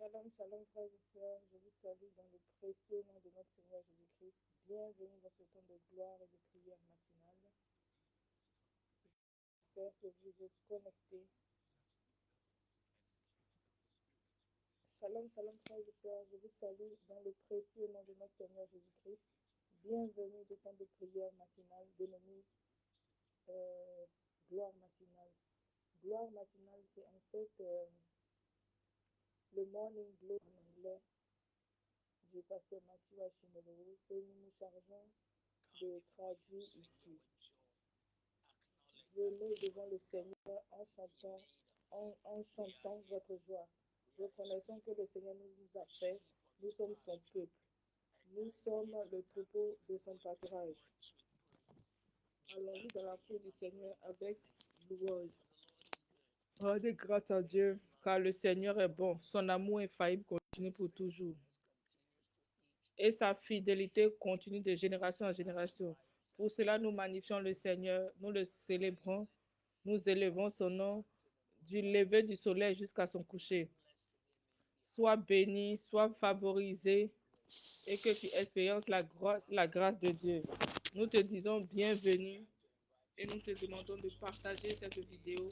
Shalom, shalom, frères et sœurs. Je vous salue dans le précieux nom de notre Seigneur Jésus-Christ. Bienvenue dans ce temps de gloire et de prière matinale. J'espère que vous êtes connectés. Shalom, shalom, frères et sœurs. Je vous salue dans le précieux nom de notre Seigneur Jésus-Christ. Bienvenue dans temps de prière matinale, dénommé gloire matinale. Gloire matinale, c'est en fait le morning glory en anglais du pasteur Mathieu Achimoloro que nous nous chargeons de traduire ici. Venez devant le Seigneur en chantant votre joie. Reconnaissons que le Seigneur nous a fait. Nous sommes son peuple. Nous sommes le troupeau de son pâturage. Allons-y dans la cour du Seigneur avec louange. Rendez grâce à Dieu, car le Seigneur est bon. Son amour infaillible continue pour toujours. Et sa fidélité continue de génération en génération. Pour cela, nous magnifions le Seigneur, nous le célébrons, nous élevons son nom du lever du soleil jusqu'à son coucher. Sois béni, sois favorisé et que tu expériences la grâce de Dieu. Nous te disons bienvenue et nous te demandons de partager cette vidéo.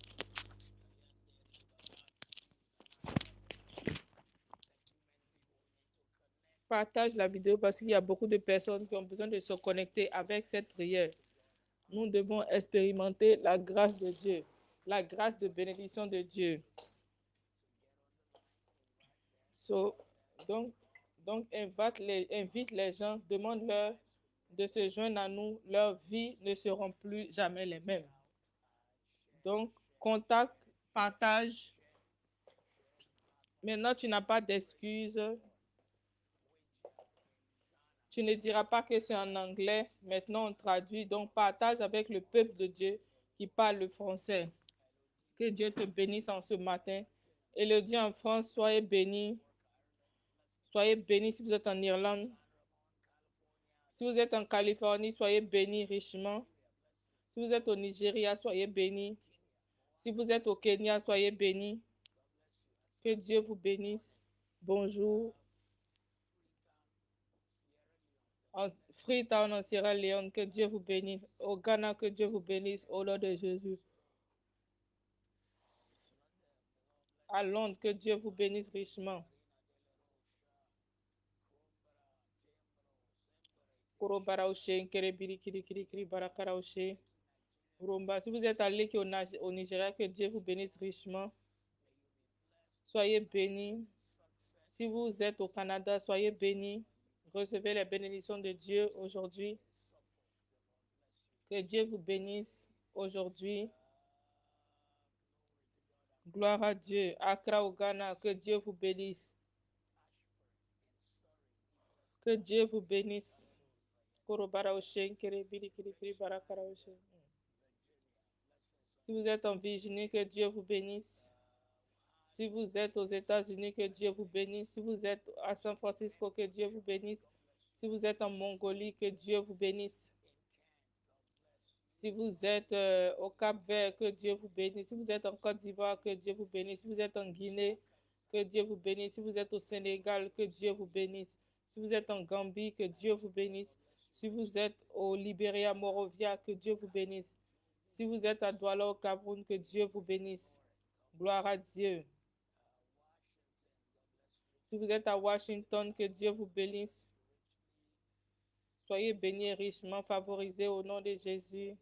Partage la vidéo parce qu'il y a beaucoup de personnes qui ont besoin de se connecter avec cette prière. Nous devons expérimenter la grâce de Dieu, la grâce de bénédiction de Dieu. Donc invite les gens, demande-leur de se joindre à nous. Leurs vies ne seront plus jamais les mêmes. Donc, contacte, partage. Maintenant, tu n'as pas d'excuses. Tu ne diras pas que c'est en anglais. Maintenant, on traduit. Donc, partage avec le peuple de Dieu qui parle le français. Que Dieu te bénisse en ce matin. Élodie en France, soyez bénis. Soyez bénis si vous êtes en Irlande. Si vous êtes en Californie, soyez bénis richement. Si vous êtes au Nigeria, soyez bénis. Si vous êtes au Kenya, soyez bénis. Que Dieu vous bénisse. Bonjour. En Freetown, en Sierra Leone, que Dieu vous bénisse. Au Ghana, que Dieu vous bénisse. Au nom de Jésus. À Londres, que Dieu vous bénisse richement. Si vous êtes allé au Nigeria, que Dieu vous bénisse richement. Soyez bénis. Si vous êtes au Canada, soyez bénis. Recevez les bénédictions de Dieu aujourd'hui. Que Dieu vous bénisse aujourd'hui. Gloire à Dieu. Accra au Ghana, que Dieu vous bénisse. Que Dieu vous bénisse. Si vous êtes en Virginie, que Dieu vous bénisse. Si vous êtes aux États-Unis, que Dieu vous bénisse. Si vous êtes à San Francisco, que Dieu vous bénisse. Si vous êtes en Mongolie, que Dieu vous bénisse. Si vous êtes au Cap-Vert, que Dieu vous bénisse. Si vous êtes en Côte d'Ivoire, que Dieu vous bénisse. Si vous êtes en Guinée, que Dieu vous bénisse. Si vous êtes au Sénégal, que Dieu vous bénisse. Si vous êtes en Gambie, que Dieu vous bénisse. Si vous êtes au Libéria, Morovia, que Dieu vous bénisse. Si vous êtes à Douala, au Cameroun, que Dieu vous bénisse. Gloire à Dieu. Si vous êtes à Washington, que Dieu vous bénisse. Soyez bénis et richement favorisés au nom de Jésus.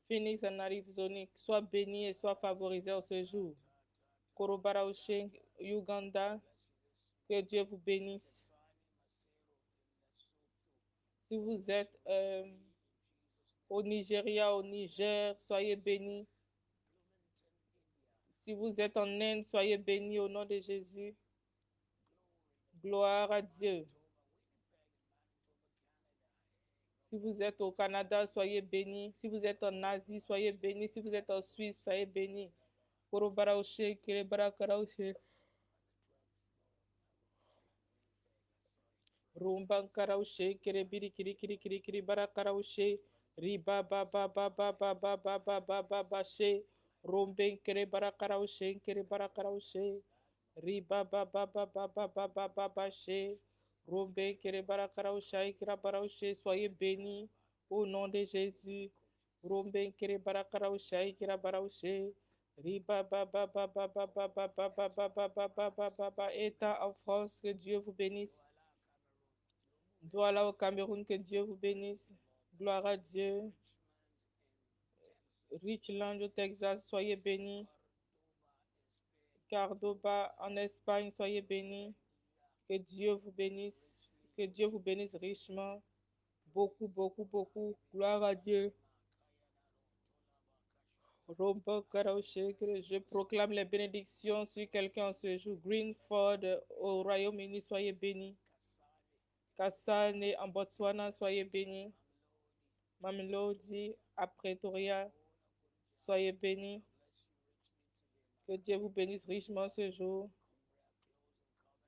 Phoenix en Arizona, sois béni et sois favorisé en ce jour. Uganda, que Dieu vous bénisse. Si vous êtes au Nigeria, au Niger, soyez bénis. Si vous êtes en Inde, soyez bénis au nom de Jésus. Gloire à Dieu. Si vous êtes au Canada, soyez bénis. Si vous êtes en Asie, soyez bénis. Si vous êtes en Suisse, soyez bénis. Rumban karaushe, kerebiri kiri kiri kiri kiri bara karaushe, riba ba ba ba ba ba ba ba ba ba ba ba she, Romben kere barakaraushe, kere barakaraushe. Riba ba ba ba ba ba ba ba ba ba she. Romben kere barakaraushe, kere baraushe. Soyez bénis au nom de Jésus. Romben kere barakaraushe, kere baraushe. Riba ba ba ba ba ba ba ba ba ba ba ba ba ba ba ba ba. État en France, que Dieu vous bénisse. Douala au Cameroun, que Dieu vous bénisse. Gloire à Dieu. Richland au Texas, soyez bénis. Cordoba en Espagne, soyez bénis. Que Dieu vous bénisse. Que Dieu vous bénisse richement. Beaucoup, beaucoup, beaucoup. Gloire à Dieu. Rombo Karaoche, que je proclame les bénédictions sur quelqu'un en ce jour. Greenford au Royaume-Uni, soyez bénis. Kassane en Botswana, soyez bénis. Mamelodi à Pretoria, soyez bénis. Que Dieu vous bénisse richement ce jour.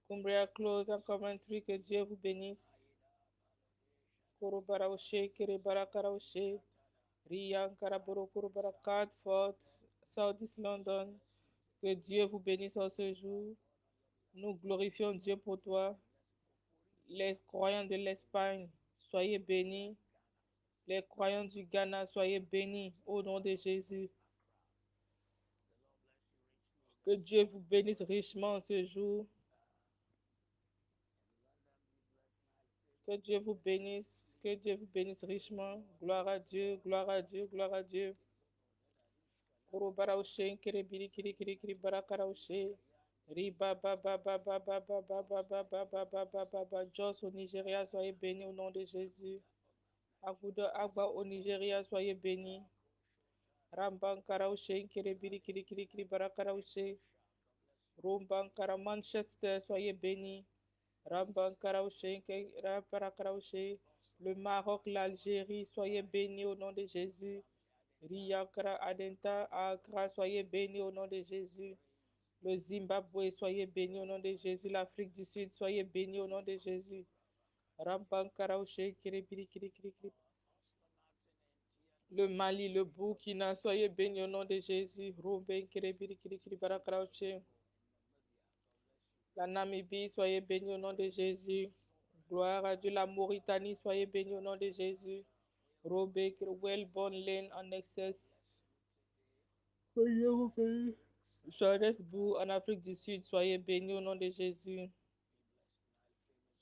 Cumbria Close en Coventry, que Dieu vous bénisse. Korobaraoshe, Kerebarakaraoshe, Rian Karaboro Korobarakat, Fort, Southeast London. Que Dieu vous bénisse en ce jour. Nous glorifions Dieu pour toi. Les croyants de l'Espagne, soyez bénis. Les croyants du Ghana, soyez bénis au nom de Jésus. Que Dieu vous bénisse richement ce jour. Que Dieu vous bénisse. Que Dieu vous bénisse richement. Gloire à Dieu, gloire à Dieu, gloire à Dieu. Korobaraoshe, Kerebiri, Kiri, Kiri, Kiri, Barakaraoshe. Riba, ba, ba, ba, ba, ba, ba, ba, ba, ba, ba, ba, ba, ba, ba, ba. Jos au Nigeria, soyez bénis au nom de Jésus. Agouda, Agba au Nigeria, soyez bénis. Ramban Karaoshe, Kerebiri, Kiri, Kiri, Kiri, Barakaraoshe. Rombankara Manchester, soyez bénis. Rambankara le Maroc, l'Algérie, soyez bénis au nom de Jésus. Riyakara Adenta, Accra, soyez bénis au nom de Jésus. Le Zimbabwe, soyez bénis au nom de Jésus. L'Afrique du Sud, soyez bénis au nom de Jésus. Rambankara le Mali, le Burkina, soyez bénis au nom de Jésus. La Namibie, soyez bénis au nom de Jésus. Gloire à Dieu. La Mauritanie, soyez bénis au nom de Jésus. Robek, Wellborn Lane en Excess. Johannesburg en Afrique du Sud, soyez bénis au nom de Jésus.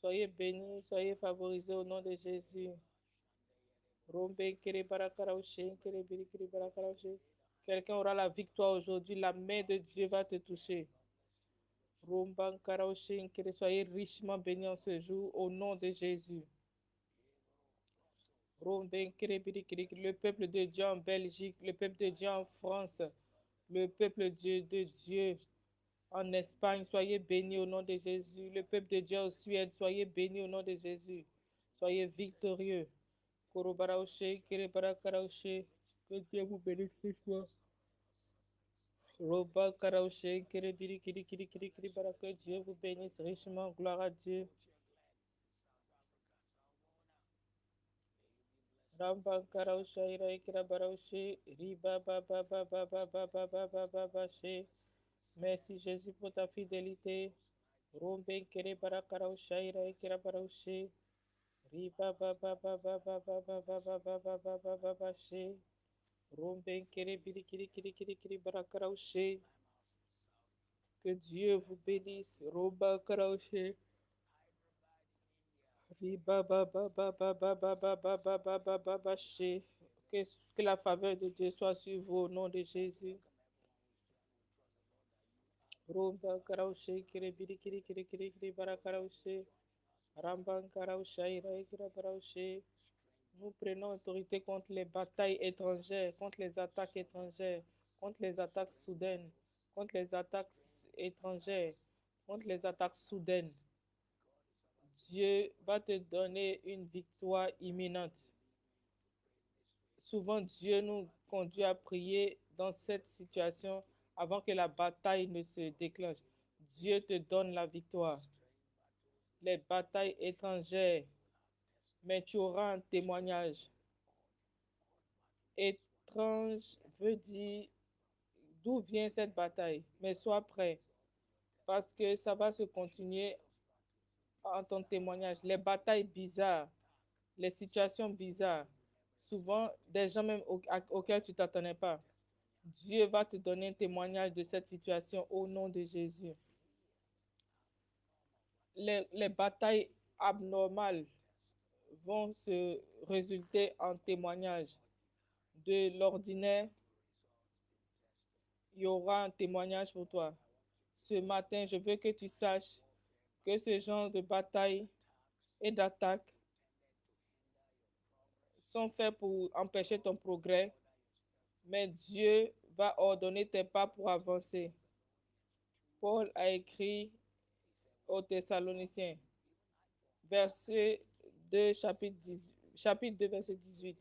Soyez bénis, soyez favorisés au nom de Jésus. Quelqu'un aura la victoire aujourd'hui. La main de Dieu va te toucher. Soyez richement bénis en ce jour au nom de Jésus. Le peuple de Dieu en Belgique, le peuple de Dieu en France, le peuple de Dieu en Espagne, soyez bénis au nom de Jésus. Le peuple de Dieu en Suède, soyez bénis au nom de Jésus. Soyez victorieux. Que Dieu vous bénisse richement. Que Dieu vous bénisse richement. Gloire à Dieu. Merci Jésus pour ta fidélité. Que Dieu vous bénisse. Que la faveur de Dieu soit sur vous au nom de Jésus. Nous prenons autorité contre les batailles étrangères, contre les attaques étrangères, contre les attaques soudaines, contre les attaques étrangères, contre les attaques soudaines. Dieu va te donner une victoire imminente. Souvent, Dieu nous conduit à prier dans cette situation avant que la bataille ne se déclenche. Dieu te donne la victoire. Les batailles étrangères, mais tu auras un témoignage. Étrange veut dire d'où vient cette bataille, mais sois prêt parce que ça va se continuer en ton témoignage. Les batailles bizarres, les situations bizarres, souvent des gens même auxquels tu ne t'attendais pas. Dieu va te donner un témoignage de cette situation au nom de Jésus. Les batailles abnormales vont se résulter en témoignage. De l'ordinaire, il y aura un témoignage pour toi. Ce matin, je veux que tu saches que ce genre de bataille et d'attaque sont faits pour empêcher ton progrès, mais Dieu va ordonner tes pas pour avancer. Paul a écrit aux Thessaloniciens, verset 2, chapitre 2, verset 18.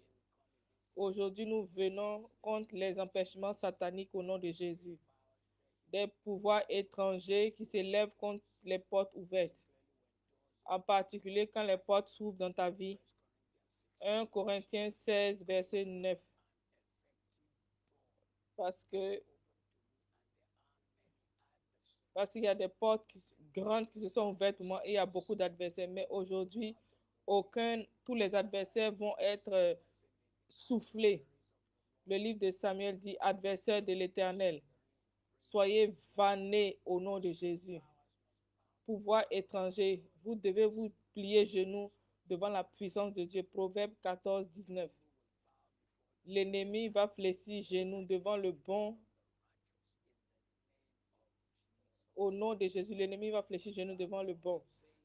Aujourd'hui, nous venons contre les empêchements sataniques au nom de Jésus, des pouvoirs étrangers qui s'élèvent contre les portes ouvertes, en particulier quand les portes s'ouvrent dans ta vie. 1 Corinthiens 16, verset 9. Parce qu'il y a des portes grandes qui se sont ouvertes pour moi et il y a beaucoup d'adversaires. Mais aujourd'hui, tous les adversaires vont être soufflés. Le livre de Samuel dit, adversaire de l'Éternel, soyez vannés au nom de Jésus. Pouvoir étranger, vous devez vous plier genoux devant la puissance de Dieu. Proverbe 14, 19. L'ennemi va fléchir genoux devant le bon. Au nom de Jésus, l'ennemi va fléchir genoux devant le bon.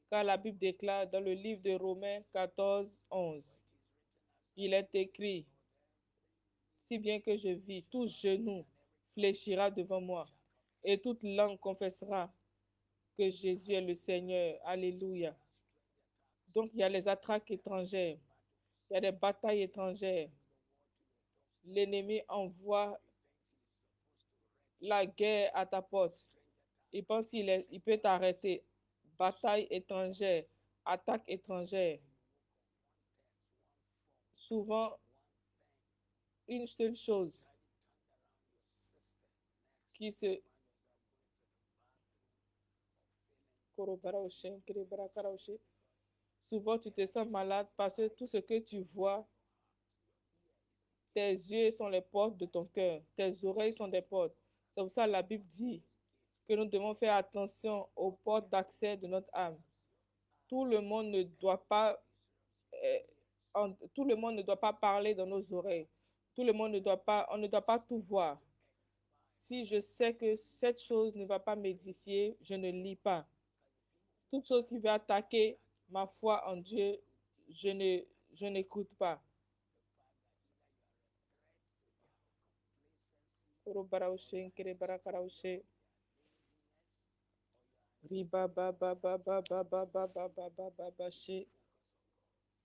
Car la Bible déclare dans le livre de Romains 14, 11, il est écrit, si bien que je vis, tout genou fléchira devant moi et toute langue confessera que Jésus est le Seigneur. Alléluia. Donc, il y a les attaques étrangères, il y a des batailles étrangères. L'ennemi envoie la guerre à ta porte. Il pense qu'il peut t'arrêter. Bataille étrangère, attaque étrangère. Souvent, une seule chose qui se... Souvent, tu te sens malade parce que tout ce que tu vois, tes yeux sont les portes de ton cœur, tes oreilles sont des portes. C'est pour ça que la Bible dit que nous devons faire attention aux portes d'accès de notre âme. Tout le monde ne doit pas, tout le monde ne doit pas parler dans nos oreilles. Tout le monde ne doit pas, on ne doit pas tout voir. Si je sais que cette chose ne va pas m'édifier, je ne lis pas. Toute chose qui va attaquer ma foi en Dieu, je n'écoute pas.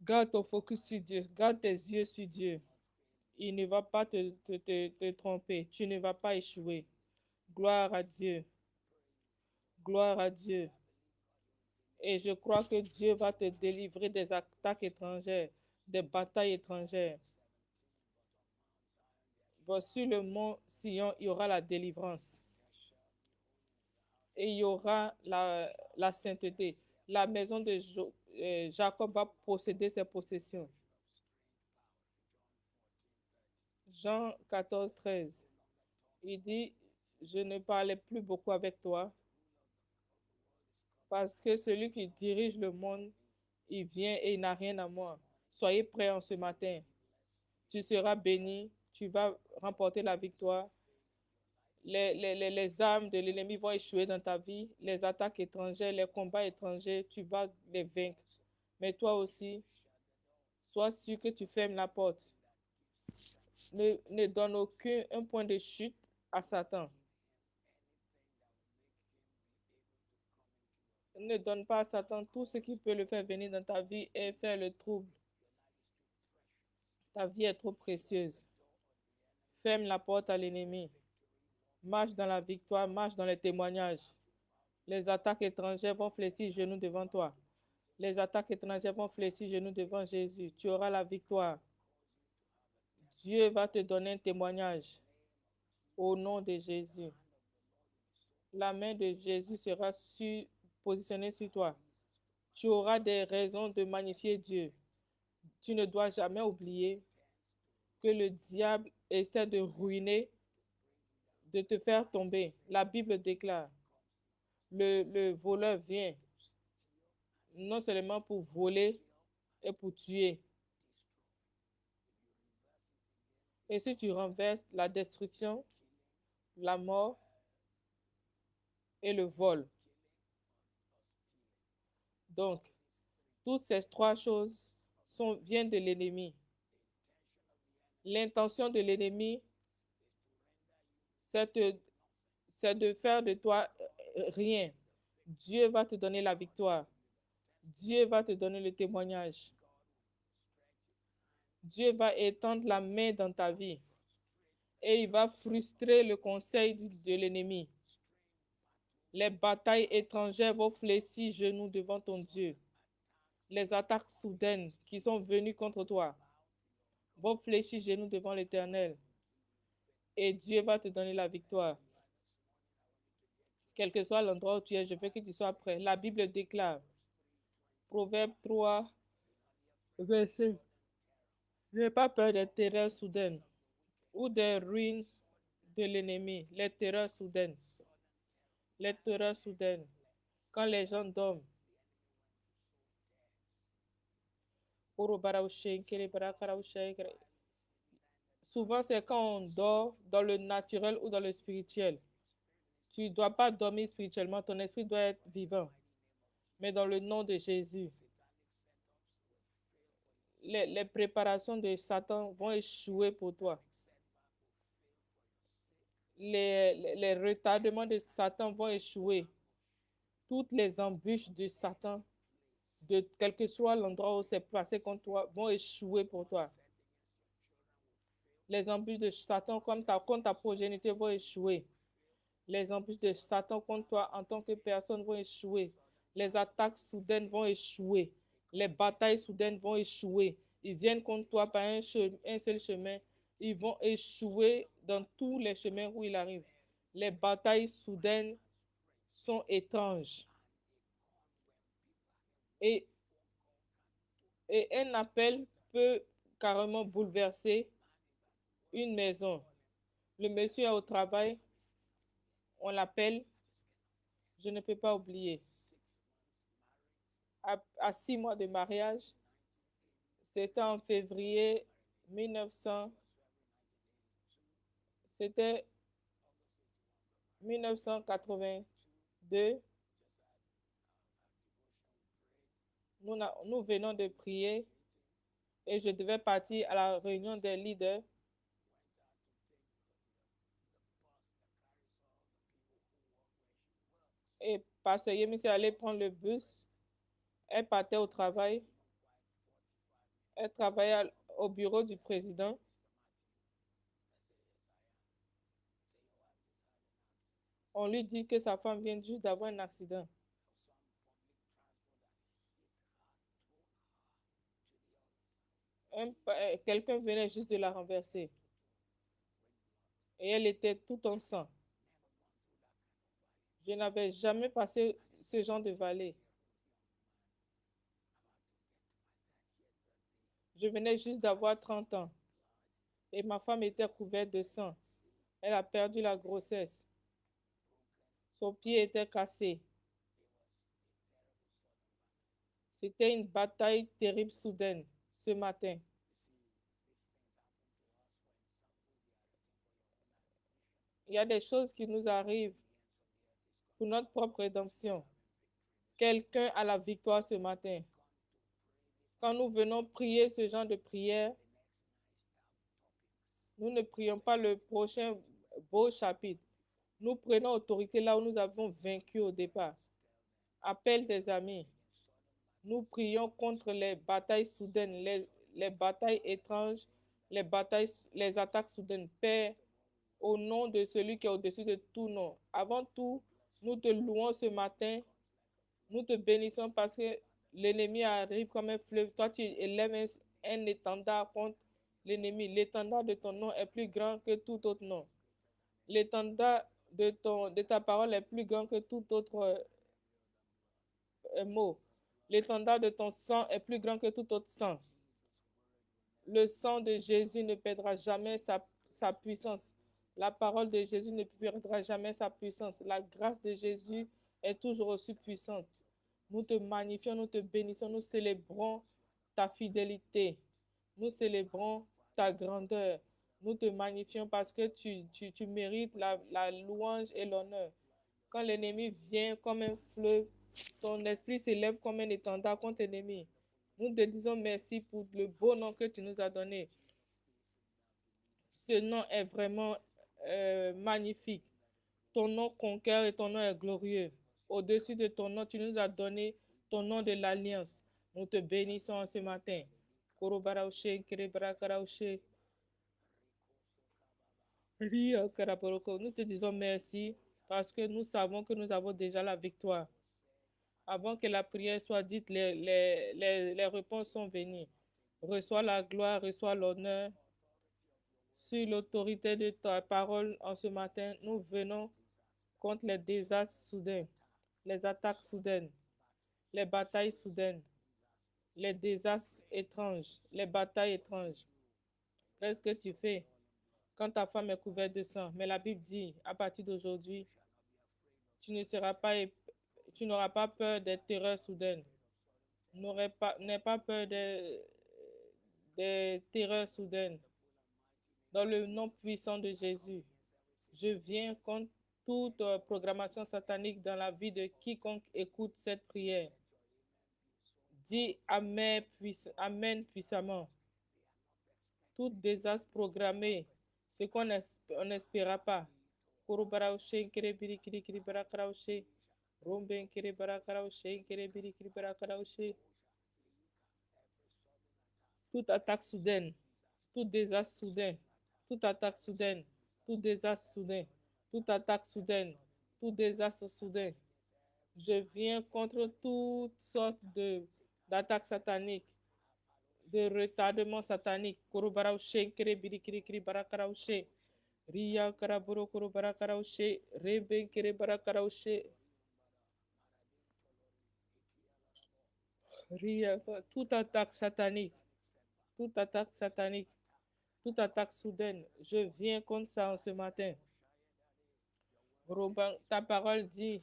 Garde ton focus sur Dieu, garde tes yeux sur Dieu. Il ne va pas te tromper, tu ne vas pas échouer. Gloire à Dieu. Gloire à Dieu. Et je crois que Dieu va te délivrer des attaques étrangères, des batailles étrangères. Bon, sur le mont Sion, il y aura la délivrance. Et il y aura la sainteté. La maison de Jacob va posséder ses possessions. Jean 14, 13. Il dit, je ne parlais plus beaucoup avec toi parce que celui qui dirige le monde, il vient et il n'a rien à moi. Soyez prêts en ce matin. Tu seras béni, tu vas remporter la victoire. Les armes de l'ennemi vont échouer dans ta vie. Les attaques étrangères, les combats étrangers, tu vas les vaincre. Mais toi aussi, sois sûr que tu fermes la porte. Ne donne aucun point de chute à Satan. Ne donne pas à Satan tout ce qui peut le faire venir dans ta vie et faire le trouble. Ta vie est trop précieuse. Ferme la porte à l'ennemi. Marche dans la victoire, marche dans les témoignages. Les attaques étrangères vont fléchir genoux devant toi. Les attaques étrangères vont fléchir genoux devant Jésus. Tu auras la victoire. Dieu va te donner un témoignage. Au nom de Jésus. La main de Jésus sera positionnée sur toi. Tu auras des raisons de magnifier Dieu. Tu ne dois jamais oublier que le diable essaie de ruiner, de te faire tomber. La Bible déclare, le voleur vient non seulement pour voler et pour tuer. Et si tu renverses la destruction, la mort et le vol. Donc, toutes ces trois choses viennent de l'ennemi. L'intention de l'ennemi, c'est de faire de toi rien. Dieu va te donner la victoire. Dieu va te donner le témoignage. Dieu va étendre la main dans ta vie et il va frustrer le conseil de l'ennemi. Les batailles étrangères vont fléchir genoux devant ton Dieu. Les attaques soudaines qui sont venues contre toi vont fléchir genoux devant l'Éternel et Dieu va te donner la victoire. Quel que soit l'endroit où tu es, je veux que tu sois prêt. La Bible déclare, Proverbe 3, verset, n'aie pas peur des terreurs soudaines ou des ruines de l'ennemi, les terreurs soudaines. Les terreurs soudaines, quand les gens dorment. Souvent, c'est quand on dort dans le naturel ou dans le spirituel. Tu ne dois pas dormir spirituellement, ton esprit doit être vivant. Mais dans le nom de Jésus, les préparations de Satan vont échouer pour toi. Les retardements de Satan vont échouer. Toutes les embûches de Satan, de quel que soit l'endroit où c'est placé contre toi, vont échouer pour toi. Les embûches de Satan contre ta progéniture vont échouer. Les embûches de Satan contre toi en tant que personne vont échouer. Les attaques soudaines vont échouer. Les batailles soudaines vont échouer. Ils viennent contre toi par un seul chemin. Ils vont échouer dans tous les chemins où ils arrivent. Les batailles soudaines sont étranges. Et un appel peut carrément bouleverser une maison. Le monsieur est au travail, on l'appelle, je ne peux pas oublier. À 6 mois de mariage, c'était en février 1900, c'était 1982. Nous venons de prier et je devais partir à la réunion des leaders. Et Pasteur Yemi s'est allé prendre le bus. Elle partait au travail. Elle travaillait au bureau du président. On lui dit que sa femme vient juste d'avoir un accident. Quelqu'un venait juste de la renverser. Et elle était tout en sang. Je n'avais jamais passé ce genre de vallée. Je venais juste d'avoir 30 ans. Et ma femme était couverte de sang. Elle a perdu la grossesse. Son pied était cassé. C'était une bataille terrible soudaine ce matin. Il y a des choses qui nous arrivent pour notre propre rédemption. Quelqu'un a la victoire ce matin. Quand nous venons prier ce genre de prière, nous ne prions pas le prochain beau chapitre. Nous prenons autorité là où nous avons vaincu au départ. Appel des amis. Nous prions contre les batailles soudaines, les batailles étranges, les attaques soudaines. Père, au nom de celui qui est au-dessus de tout nom. Avant tout, nous te louons ce matin. Nous te bénissons parce que l'ennemi arrive comme un fleuve. Toi, tu élèves un étendard contre l'ennemi. L'étendard de ton nom est plus grand que tout autre nom. L'étendard de ta parole est plus grand que tout autre mot. L'étendard de ton sang est plus grand que tout autre sang. Le sang de Jésus ne perdra jamais sa puissance. La parole de Jésus ne perdra jamais sa puissance. La grâce de Jésus est toujours aussi puissante. Nous te magnifions, nous te bénissons, nous célébrons ta fidélité. Nous célébrons ta grandeur. Nous te magnifions parce que tu mérites la louange et l'honneur. Quand l'ennemi vient comme un fleuve, ton esprit s'élève comme un étendard contre l'ennemi. Nous te disons merci pour le beau nom que tu nous as donné. Ce nom est vraiment magnifique. Ton nom conquiert et ton nom est glorieux. Au-dessus de ton nom, tu nous as donné ton nom de l'alliance. Nous te bénissons ce matin. Nous te disons merci parce que nous savons que nous avons déjà la victoire. Avant que la prière soit dite, les réponses sont venues. Reçois la gloire, reçois l'honneur. Sur l'autorité de ta parole en ce matin, nous venons contre les désastres soudains, les attaques soudaines, les batailles soudaines, les désastres étranges, les batailles étranges. Qu'est-ce que tu fais quand ta femme est couverte de sang? Mais la Bible dit, à partir d'aujourd'hui, tu n'auras pas peur des terreurs soudaines. N'aie pas peur des terreurs soudaines. Dans le nom puissant de Jésus, je viens contre toute programmation satanique dans la vie de quiconque écoute cette prière. Dis Amen, Amen puissamment. Tout désastre programmé, ce qu'on n'espéra pas. Toute attaque soudaine, tout désastre soudain, toute attaque soudaine, tout désastre soudain, toute attaque soudaine, tout désastre soudain. Je viens contre toutes sortes d'attaques sataniques, de retardement satanique. Korobaraushe, kerebirikiri barakaraushe, Ria karaburo korobarakaraushe, Reben kerebarakaraushe, Ria, toute attaque satanique, toute attaque satanique, toute attaque soudaine, je viens contre ça en ce matin. Ta parole dit,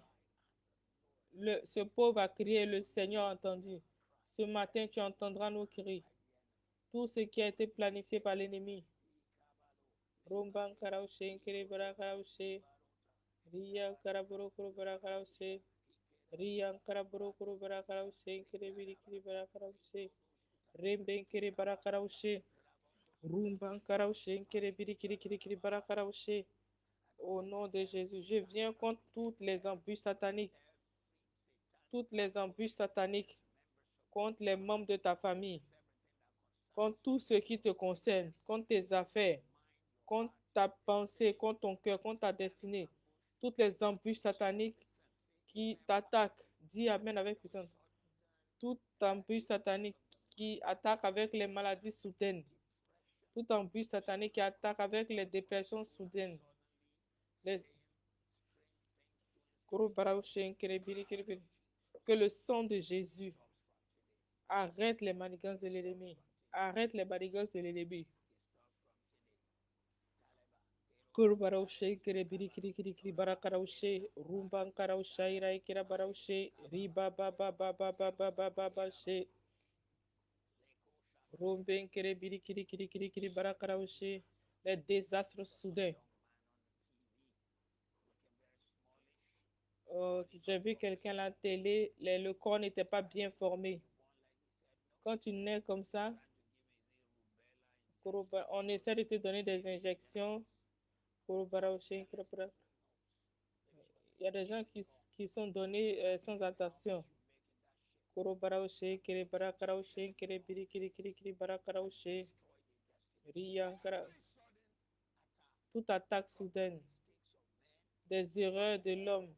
ce pauvre a crié, le Seigneur a entendu. Ce matin, tu entendras nos cris. Tout ce qui a été planifié par l'ennemi. Romban karaushe, kerebara karaushe, Ria karaburo korobara karaushe, Ria karaburo korobara karaushe, kerebiri kiribara karaushe, Remben kerebara karaushe, Rumban karaushe, kerebiri kiribara karaushe. Au nom de Jésus, je viens contre toutes les embûches sataniques, contre les membres de ta famille, contre tout ce qui te concerne, contre tes affaires, contre ta pensée, contre ton cœur, contre ta destinée, toutes les embûches sataniques qui t'attaquent. Dis Amen avec puissance. Toute embûche satanique qui attaque avec les maladies soudaines, toute embûche satanique qui attaque avec les dépressions soudaines, que le sang de Jésus arrête les manigances de l'ennemi. Arrête les manigances de l'ennemi. Kurbaroshe, Kerebiri, Kiri, Barakaroshe, Rumban Karoshe, Raikira Baroshe, Riba Baba Baba Baba Baba She, Rumben Kerebiri, Kiri, Barakaroshe, les désastres soudains. J'ai vu quelqu'un à la télé, le corps n'était pas bien formé. Quand tu nais comme ça, on essaie de te donner des injections. Il y a des gens qui sont donnés sans attention. Toute attaque soudaine, des erreurs de l'homme,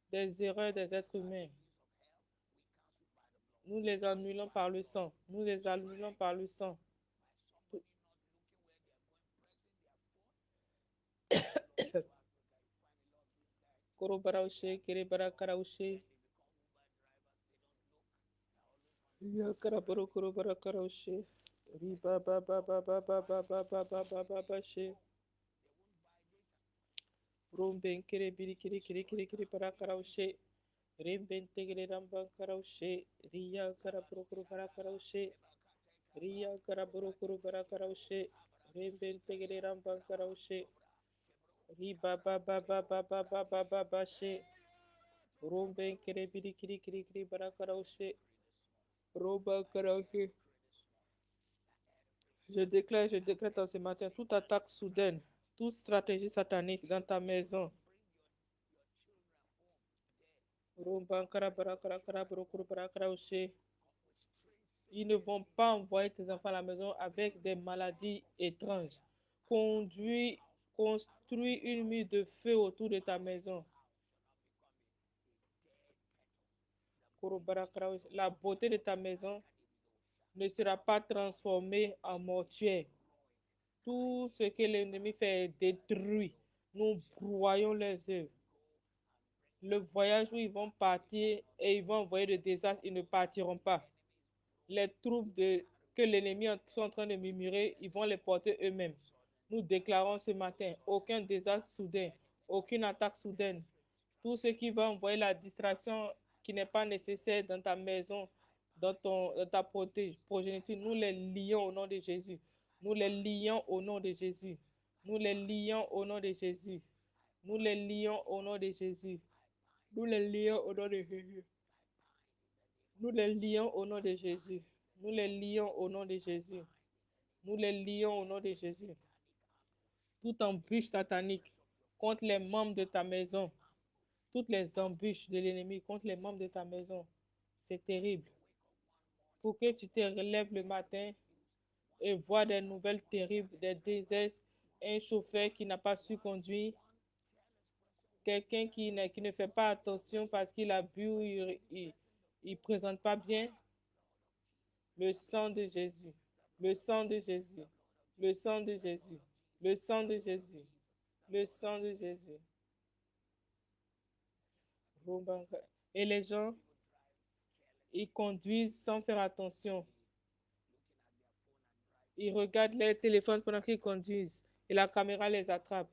des erreurs des êtres humains, nous les annulons par le sang. Nous les annulons par le sang. Korobaraushe, Kerebarakaraushe. Yakaraboro, Korobarakaraushe. Riba, ba, ba, ba, ba, ba, ba, ba, ba, ba, ba, ba, ba, she. Rumben, Kerebiri, Kiri, Kiri, Kiri, Kiri, Barakaraushe. Rimben, Tegere, Ramban, Karaushe. Ria, Karaboro, Korobarakaraushe. Ria, Karaboro, Korobarakaraushe. Rimben, Tegere, Ramban, Karaushe. Riba, ba, ba, ba, ba, ba, ba, ba, ba, ba, she. Rumben, Kerebiri, Kiri, Kiri, Kiri, Barakaraushe. Roba, Karaushe. Je déclare dans ce matin toute attaque soudaine, toute stratégie satanique dans ta maison. Ils ne vont pas envoyer tes enfants à la maison avec des maladies étranges. Construis une mur de feu autour de ta maison. La beauté de ta maison ne sera pas transformée en mortuaire. Tout ce que l'ennemi fait est détruit. Nous broyons les œuvres. Le voyage où ils vont partir et ils vont envoyer le désastre, ils ne partiront pas. Les troupes que l'ennemi sont en train de murmurer, ils vont les porter eux-mêmes. Nous déclarons ce matin, aucun désastre soudain, aucune attaque soudaine. Tout ce qui va envoyer la distraction qui n'est pas nécessaire dans ta maison, dans ta progéniture, nous les lions au nom de Jésus. Nous les lions au nom de Jésus. Nous les lions au nom de Jésus. Nous les lions au nom de Jésus. Nous les lions au nom de Jésus. Nous les lions au nom de Jésus. Nous les lions au nom de Jésus. Nous les lions au nom de Jésus. Toute embûche satanique contre les membres de ta maison, toutes les embûches de l'ennemi contre les membres de ta maison, c'est terrible. Pour que tu te relèves le matin et vois des nouvelles terribles, des déserts, un chauffeur qui n'a pas su conduire, quelqu'un qui ne fait pas attention parce qu'il a bu ou il ne présente pas bien. Le sang de Jésus, le sang de Jésus, le sang de Jésus, le sang de Jésus, le sang de Jésus. Et les gens, ils conduisent sans faire attention. Ils regardent leur téléphone pendant qu'ils conduisent et la caméra les attrape.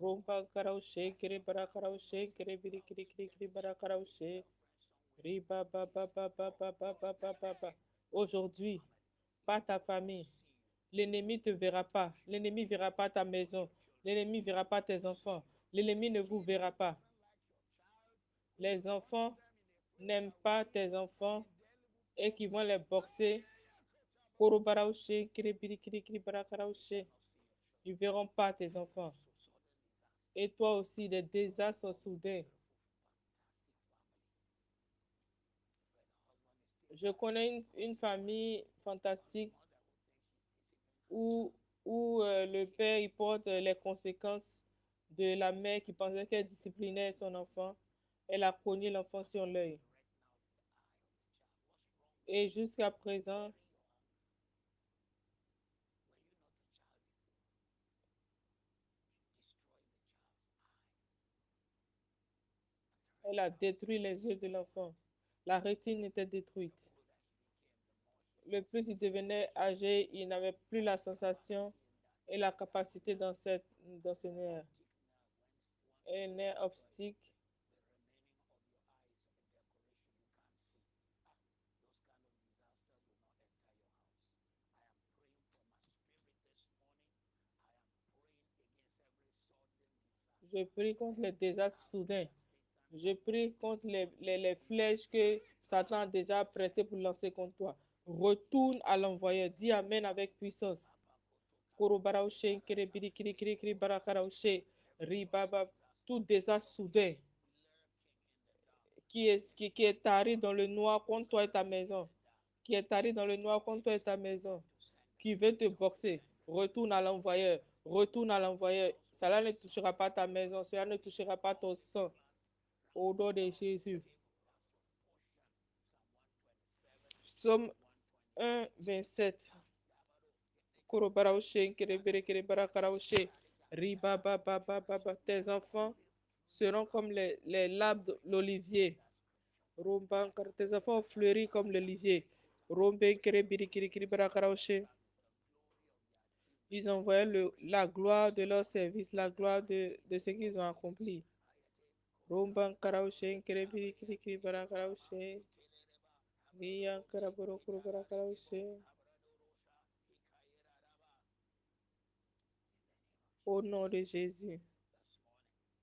Romba karaushe, kiri bara karaushe, kiri biri kiri kiri kiri bara karaushe. Riba ba ba ba ba ba ba ba ba ba ba. Aujourd'hui, pas ta famille. L'ennemi ne te verra pas. L'ennemi ne verra pas ta maison. L'ennemi ne verra pas tes enfants. L'ennemi ne vous verra pas. Les enfants n'aiment pas tes enfants et qui vont les boxer. Ils ne verront pas tes enfants. Et toi aussi, des désastres soudains. Je connais une famille fantastique où, où le père il porte les conséquences de la mère qui pensait qu'elle disciplinait son enfant. Elle a cogné l'enfant sur l'œil. Et jusqu'à présent, elle a détruit les yeux de l'enfant. La rétine était détruite. Le plus il devenait âgé, il n'avait plus la sensation et la capacité dans ce nerf. Et le nerf optique. Je prie contre les désastres soudains. Je prie contre les flèches que Satan a déjà prêtées pour lancer contre toi. Retourne à l'envoyeur. Dis Amen avec puissance. Tout désastre soudain qui est arrivé dans le noir contre toi et ta maison. Qui est arrivé dans le noir contre toi et ta maison. qui veut te boxer, retourne à l'envoyeur, retourne à l'envoyeur. Cela ne touchera pas ta maison, cela ne touchera pas ton sang. Au nom de Jésus. Psaume 1, 27. Tes enfants seront comme les labres de l'olivier. Tes enfants fleuris comme l'olivier. Ils envoyaient la gloire de leur service, la gloire de ce qu'ils ont accompli. Au nom de Jésus,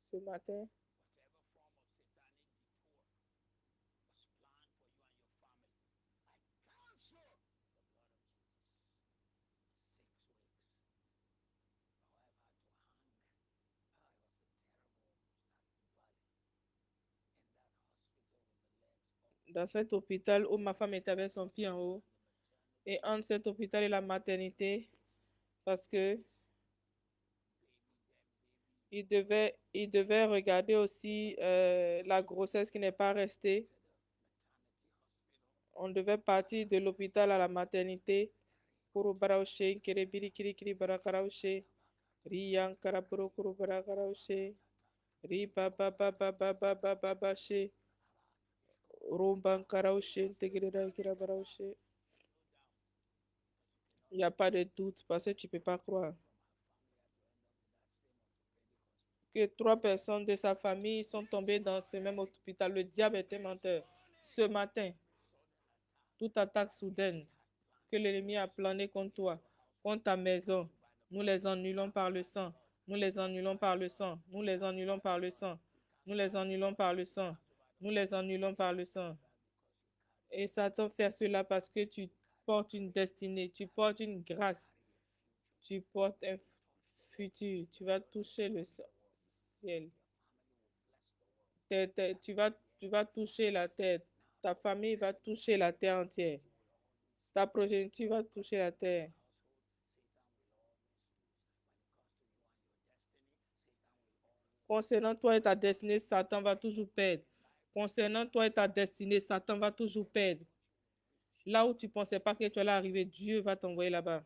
ce matin, dans cet hôpital où ma femme était avec son pied en haut, et entre cet hôpital et la maternité, parce que il devait regarder aussi la grossesse qui n'est pas restée. On devait partir de l'hôpital à la maternité. Kuru baraushe, kiri biri kiri kiri barakaraushe, riyan karapuru kuru barakaraushe, ri ba ba ba ba ba ba ba ba ba she, rumban karaushe, tegirira kira baraushe. Il n'y a pas de doute parce que tu ne peux pas croire que 3 personnes de sa famille sont tombées dans ce même hôpital. Le diable était menteur. Ce matin, toute attaque soudaine que l'ennemi a planée contre toi, contre ta maison, nous les annulons par le sang. Nous les annulons par le sang. Nous les annulons par le sang. Nous les annulons par le sang. Nous les annulons par le sang. Et Satan fait cela parce que tu portes une destinée, tu portes une grâce, tu portes un futur. Tu vas toucher le ciel. Tu vas toucher la terre. Ta famille va toucher la terre entière. Ta progéniture va toucher la terre. Concernant toi et ta destinée, Satan va toujours perdre. Concernant toi et ta destinée, Satan va toujours perdre. Là où tu ne pensais pas que tu allais arriver, Dieu va t'envoyer là-bas.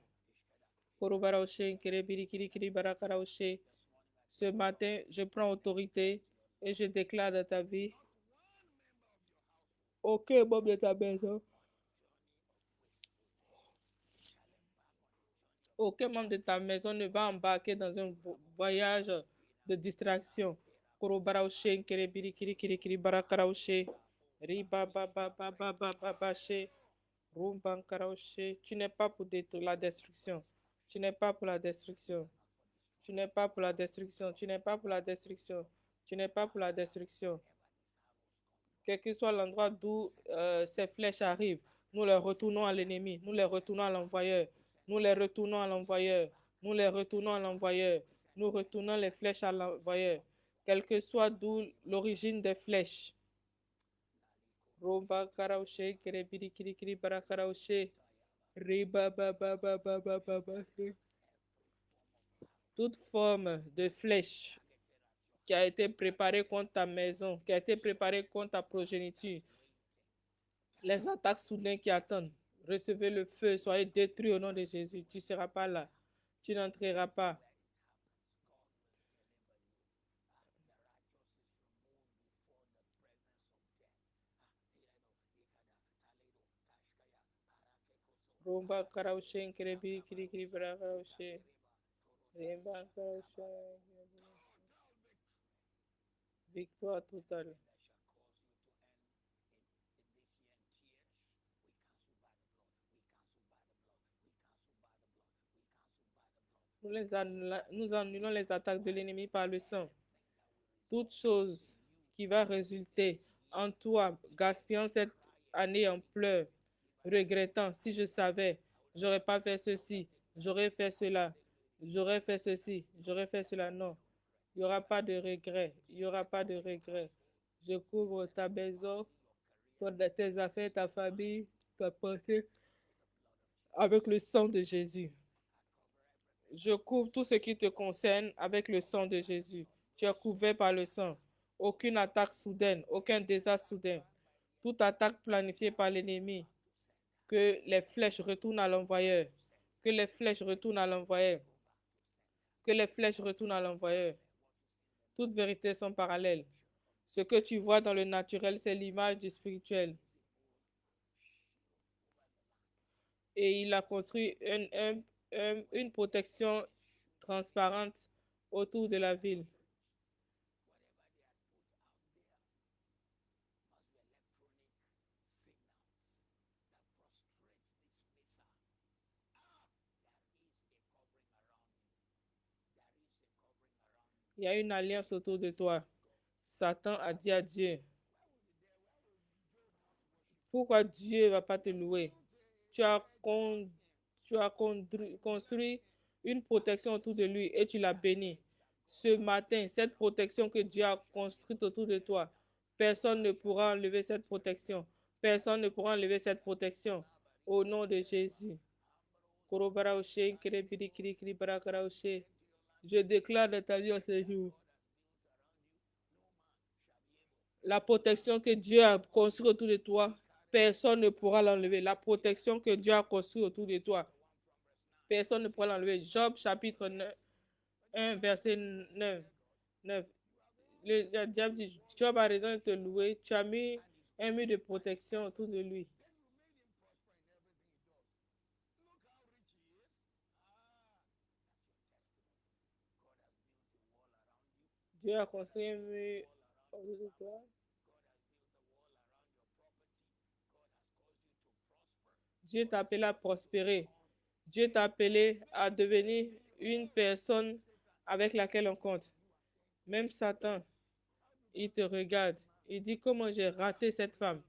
Ce matin, je prends autorité et je déclare dans ta vie, aucun membre de ta maison, aucun membre de ta maison ne va embarquer dans un voyage de distraction. Tu n'es pas pour la destruction. Tu n'es pas pour la destruction. Tu n'es pas pour la destruction. Tu n'es pas pour la destruction. Tu n'es pas pour la destruction. Quel que soit l'endroit d'où ces flèches arrivent, nous les retournons à l'ennemi. Nous les retournons à l'envoyeur. Nous les retournons à l'envoyeur. Nous les retournons à l'envoyeur. Nous retournons les flèches à l'envoyeur. Quel que soit d'où l'origine des flèches. Romba karaushe, kerebiri kiri kiri bara karaushe. Riba ba ba ba ba ba ba ba. Toute forme de flèche qui a été préparée contre ta maison, qui a été préparée contre ta progéniture, les attaques soudaines qui attendent, recevez le feu, soyez détruits au nom de Jésus. Tu ne seras pas là. Tu n'entreras pas. Romba karaushe, kerebi, kiri, kiri, bara, karaushe. Remba karaushe. Victoire totale. Nous annulons les attaques de l'ennemi par le sang. Toute chose qui va résulter en toi, gaspillant cette année en pleurs, regrettant, si je savais, j'aurais pas fait ceci, j'aurais fait cela, j'aurais fait ceci, j'aurais fait cela. Non, il n'y aura pas de regret, il n'y aura pas de regret. Je couvre ta maison, tes affaires, ta famille, ta pensée avec le sang de Jésus. Je couvre tout ce qui te concerne avec le sang de Jésus. Tu es couvert par le sang. Aucune attaque soudaine, aucun désastre soudain. Toute attaque planifiée par l'ennemi, que les flèches retournent à l'envoyeur. Que les flèches retournent à l'envoyeur. Que les flèches retournent à l'envoyeur. Toutes vérités sont parallèles. Ce que tu vois dans le naturel, c'est l'image du spirituel. Et il a construit une protection transparente autour de la ville. Il y a une alliance autour de toi. Satan a dit à Dieu, pourquoi Dieu ne va pas te louer? Tu as, con- tu as construit une protection autour de lui et tu l'as béni. Ce matin, cette protection que Dieu a construite autour de toi, personne ne pourra enlever cette protection. Personne ne pourra enlever cette protection. Au nom de Jésus. Je déclare dans ta vie en ce jour la protection que Dieu a construite autour de toi, personne ne pourra l'enlever. La protection que Dieu a construite autour de toi, personne ne pourra l'enlever. Job chapitre 9, 1, verset 9. 9. Le diable dit, Job a raison de te louer, tu as mis un mur de protection autour de lui. Dieu a construit un mur autour de toi. Dieu t'a appelé à prospérer. Dieu t'a appelé à devenir une personne avec laquelle on compte. Même Satan, il te regarde. Il dit comment j'ai raté cette femme.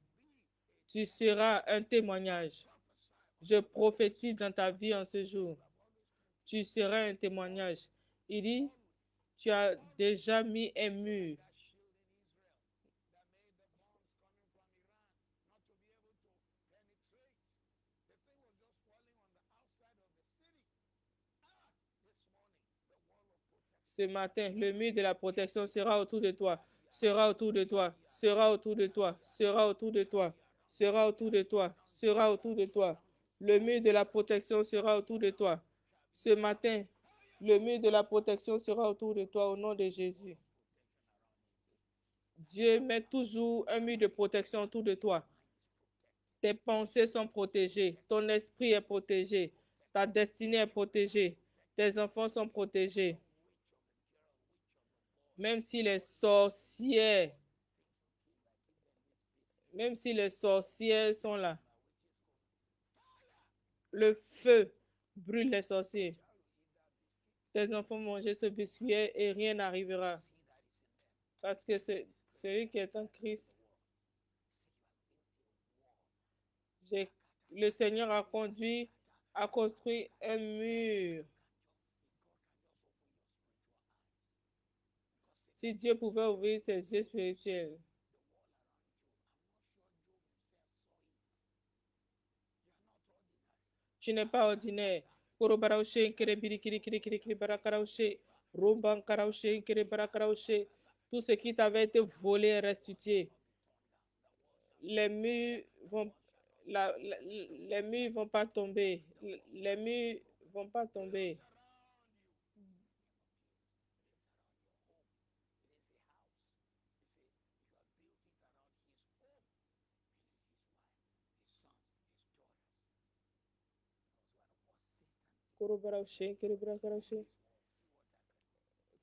Tu seras un témoignage. Je prophétise dans ta vie en ce jour. Tu seras un témoignage. Il dit, tu as déjà mis un mur. Ce matin, le mur de la protection sera autour de toi, sera autour de toi, sera autour de toi, sera autour de toi, sera autour de toi, sera autour de toi. Le mur de la protection sera autour de toi. Ce matin, le mur de la protection sera autour de toi au nom de Jésus. Dieu met toujours un mur de protection autour de toi. Tes pensées sont protégées, ton esprit est protégé, ta destinée est protégée, tes enfants sont protégés. Même si les sorcières, même si les sorcières sont là, le feu brûle les sorciers. Tes enfants mangent ce biscuit et rien n'arrivera. Parce que c'est celui qui est en Christ. Le Seigneur a construit un mur. Si Dieu pouvait ouvrir tes yeux spirituels, tu n'es pas ordinaire. Tout ce qui t'avait été volé est restitué. Les murs vont, les murs vont pas tomber. Les murs vont pas tomber.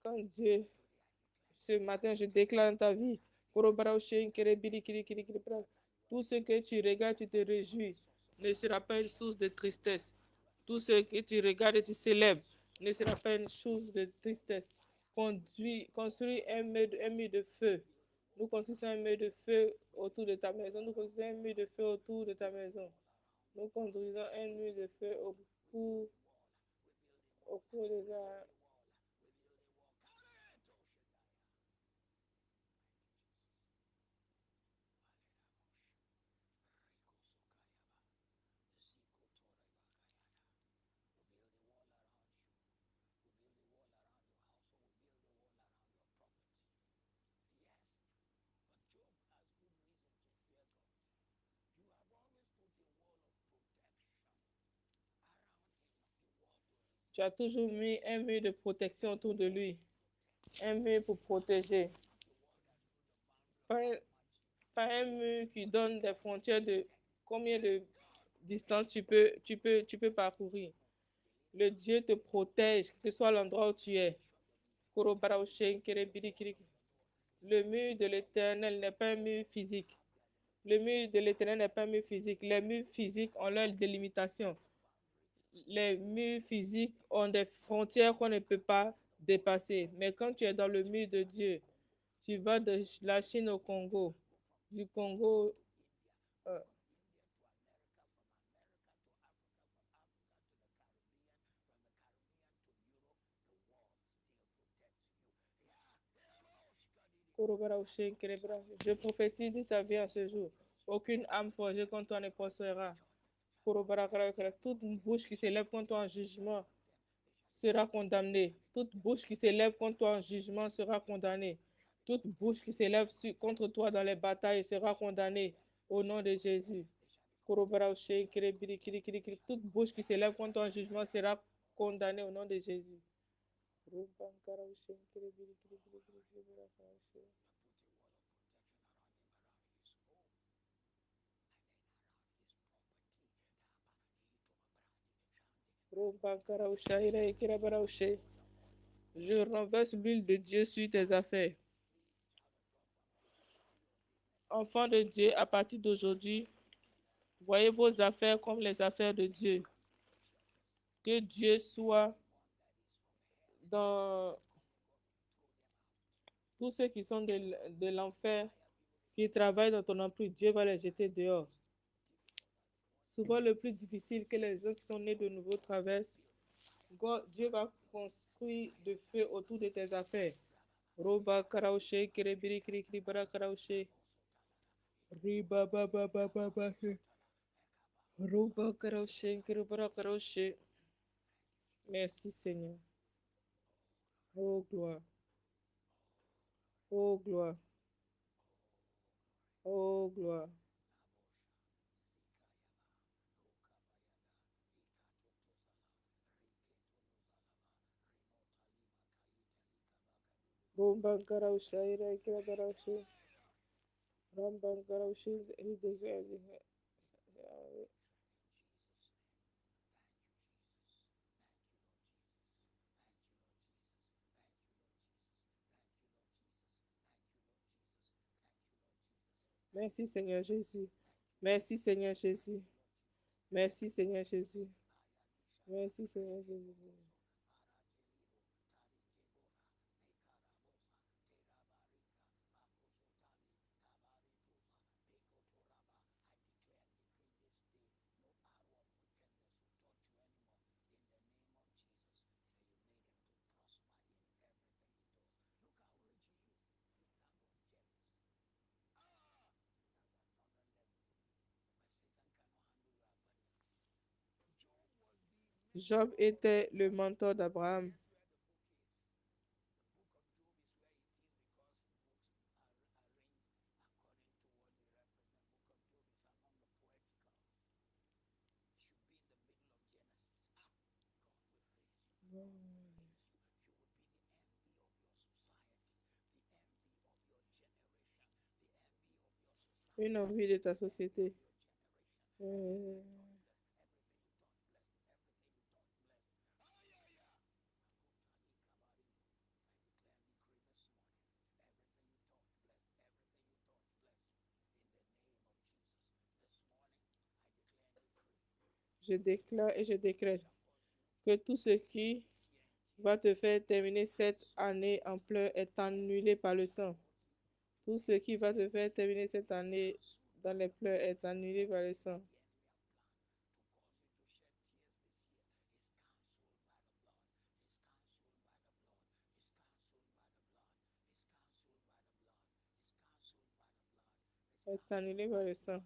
Quand Dieu, ce matin, je déclare dans ta vie, tout ce que tu regardes, tu te réjouis, ne sera pas une source de tristesse. Tout ce que tu regardes et tu célèbres ne sera pas une source de tristesse. Construis un mur de feu. Nous construisons un mur de feu autour de ta maison. Nous construisons un mur de feu autour de ta maison. Nous construisons un mur de feu au cours de ta... Tu as toujours mis un mur de protection autour de lui. Un mur pour protéger. Pas un mur qui donne des frontières de combien de distance tu peux parcourir. Le Dieu te protège, que ce soit l'endroit où tu es. Le mur de l'Éternel n'est pas un mur physique. Le mur de l'Éternel n'est pas un mur physique. Les murs physiques ont leur délimitation. Les murs physiques ont des frontières qu'on ne peut pas dépasser. Mais quand tu es dans le mur de Dieu, tu vas de la Chine au Congo, du Congo euh, je prophétise de ta vie en ce jour. Aucune âme forgée contre toi ne prospérera. Toute bouche qui s'élève contre toi en jugement sera condamnée. Toute bouche qui s'élève contre toi en jugement sera condamnée. Toute bouche qui s'élève contre toi dans les batailles sera condamnée. Au nom de Jésus. Toute bouche qui s'élève contre toi en jugement sera condamnée au nom de Jésus. Je renverse l'huile de Dieu sur tes affaires. Enfants de Dieu, à partir d'aujourd'hui, voyez vos affaires comme les affaires de Dieu. Que Dieu soit dans tous ceux qui sont de l'enfer, qui travaillent dans ton emprise, Dieu va les jeter dehors. Souvent le plus difficile que les gens qui sont nés de nouveau traversent, Dieu va construire de feu autour de tes affaires. Roba karaoche, kerebiri kiri kiri bara karaoche. Riba ba ba ba ba ba. Roba karaoche, kerebara karaoche. Merci Seigneur. Oh gloire. Oh gloire. Oh gloire. Romba karaoche, ira kira karaoche. Ramba karaoche, Merci Seigneur Jésus. Merci Seigneur Jésus. Merci Seigneur Jésus. Merci Seigneur Jésus. Job était le mentor d'Abraham. Une envie de ta société. Je déclare et je décrète que tout ce qui va te faire terminer cette année en pleurs est annulé par le sang. Tout ce qui va te faire terminer cette année dans les pleurs est annulé par le sang. Est annulé par le sang.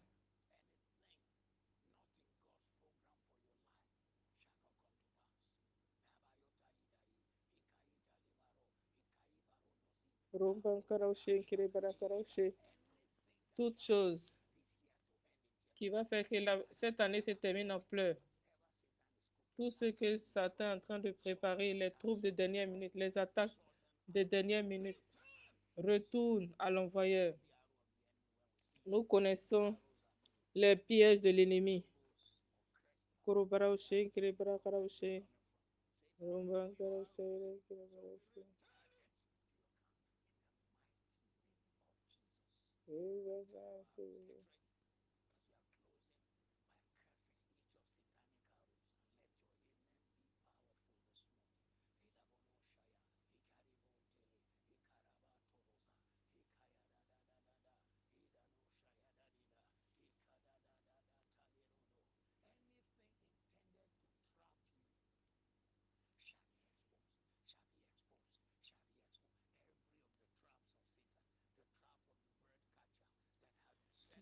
Toute chose qui va faire que cette année se termine en pleurs Tout ce que Satan est en train de préparer, les troubles de dernière minute, les attaques de dernière minute, retourne à l'envoyeur. Nous connaissons les pièges de l'ennemi.